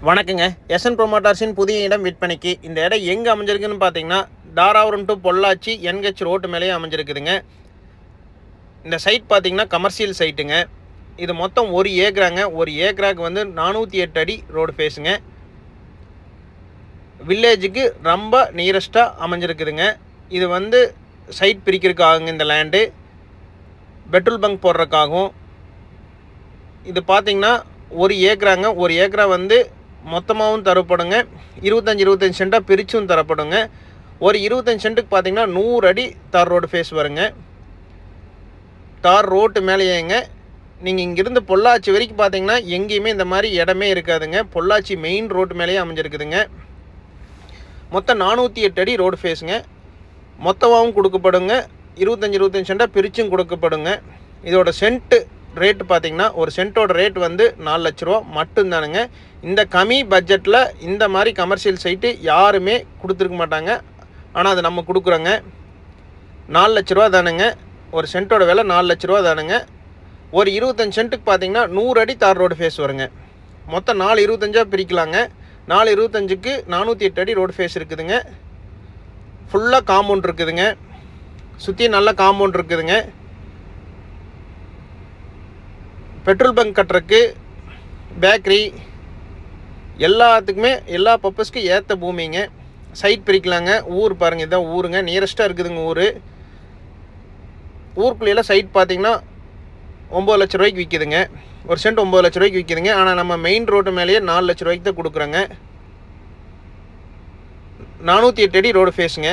வணக்கங்க. எஸ்என் ப்ரொமோட்டர்ஸின் புதிய இடம் விற்பனைக்கு. இந்த இடம் எங்கே அமைஞ்சிருக்குன்னு பார்த்தீங்கன்னா, Dharapuram to Pollachi NH road மேலேயே அமைஞ்சிருக்குதுங்க. இந்த சைட் பார்த்தீங்கன்னா கமர்ஷியல் சைட்டுங்க. இது மொத்தம் 1 ஏக்கராங்க. 1 ஏக்கராக்கு வந்து 408 அடி ரோடு ஃபேஸுங்க. வில்லேஜுக்கு ரொம்ப நியரஸ்ட்டாக அமைஞ்சிருக்குதுங்க. இது வந்து சைட் பிரிக்கிறதுக்காகுங்க. இந்த லேண்டு பெட்ரோல் பங்க் போடுறதுக்காகும். இது பார்த்தீங்கன்னா 1 ஏக்கராங்க. 1 ஏக்கரா வந்து மொத்தமாகவும் தரப்படுங்க. 25 சென்ட்டாக பிரிச்சும் தரப்படுங்க. ஒரு 25 சென்ட்டுக்கு பார்த்தீங்கன்னா 100 அடி தார் ரோடு ஃபேஸ் வருங்க. தார் ரோட்டு மேலேயேங்க. நீங்கள் இங்கேருந்து பொள்ளாச்சி வரைக்கும் பார்த்தீங்கன்னா எங்கேயுமே இந்த மாதிரி இடமே இருக்காதுங்க. பொள்ளாச்சி மெயின் ரோட்டு மேலேயே அமைஞ்சிருக்குதுங்க. மொத்தம் 408 அடி ரோடு ஃபேஸுங்க. மொத்தமாகவும் கொடுக்கப்படுங்க. 25 சென்ட்டாக பிரிச்சும் கொடுக்கப்படுங்க. இதோட சென்ட்டு ரேட்டு பார்த்தீங்கன்னா ஒரு சென்ட்டோட ரேட் வந்து 4 லட்ச ரூபா மட்டும்தானுங்க. இந்த கம்மி பட்ஜெட்டில் இந்த மாதிரி கமர்ஷியல் சைட்டு யாருமே கொடுத்துருக்க மாட்டாங்க. ஆனால் அது நம்ம கொடுக்குறோங்க. 4 லட்ச ரூபா தானுங்க. ஒரு சென்ட்டோட விலை 4 லட்ச ரூபா தானுங்க. ஒரு 25 சென்ட்டுக்கு பார்த்தீங்கன்னா 100 அடி தார் ரோடு ஃபேஸ் வருங்க. மொத்தம் 425 பிரிக்கலாங்க. 425க்கு 408 அடி ரோடு ஃபேஸ் இருக்குதுங்க. ஃபுல்லாக காம்பவுண்ட் இருக்குதுங்க. சுற்றி நல்ல காம்பவுண்ட் இருக்குதுங்க. பெட்ரோல் பங்க் கட்டுறதுக்கு, பேக்கரி எல்லாத்துக்குமே எல்லா பர்பஸ்க்கு ஏற்ற பூமிங்க. சைட் பிரிக்கலாங்க. ஊர் பாருங்கள், இதுதான் ஊருங்க. நியரஸ்ட்டாக இருக்குதுங்க ஊர். ஊருக்குள்ளேயெல்லாம் சைட் பார்த்தீங்கன்னா 9 லட்ச ரூபாய்க்கு விற்கிதுங்க. ஒரு சென்ட் 9 லட்ச ரூபாய்க்கு விற்கிதுங்க. ஆனால் நம்ம மெயின் ரோட்டு மேலேயே 4 லட்ச ரூபாய்க்கு தான் கொடுக்குறோங்க. 408 அடி ரோடு ஃபேஸுங்க.